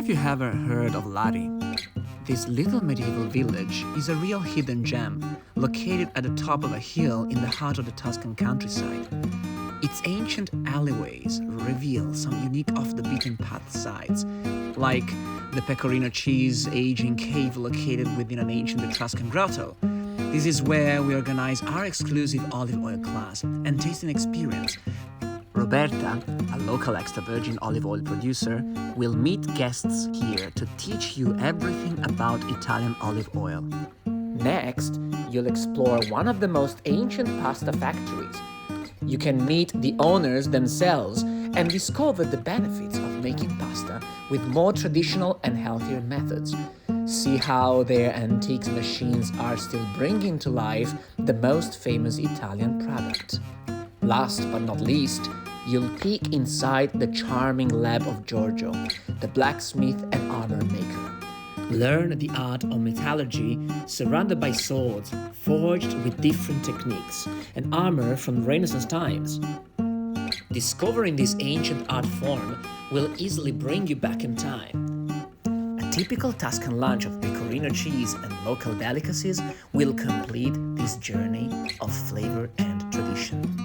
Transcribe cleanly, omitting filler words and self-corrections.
Have you ever heard of Lari? This little medieval village is a real hidden gem, located at the top of a hill in the heart of the Tuscan countryside. Its ancient alleyways reveal some unique off-the-beaten-path sights, like the pecorino cheese aging cave located within an ancient Etruscan grotto. This is where we organize our exclusive olive oil class and tasting experience. Roberta, a local extra virgin olive oil producer, will meet guests here to teach you everything about Italian olive oil. Next, you'll explore one of the most ancient pasta factories. You can meet the owners themselves and discover the benefits of making pasta with more traditional and healthier methods. See how their antique machines are still bringing to life the most famous Italian product. Last but not least, you'll peek inside the charming lab of Giorgio, the blacksmith and armor maker. Learn the art of metallurgy surrounded by swords forged with different techniques and armor from Renaissance times. Discovering this ancient art form will easily bring you back in time. A typical Tuscan lunch of pecorino cheese and local delicacies will complete this journey of flavor and tradition.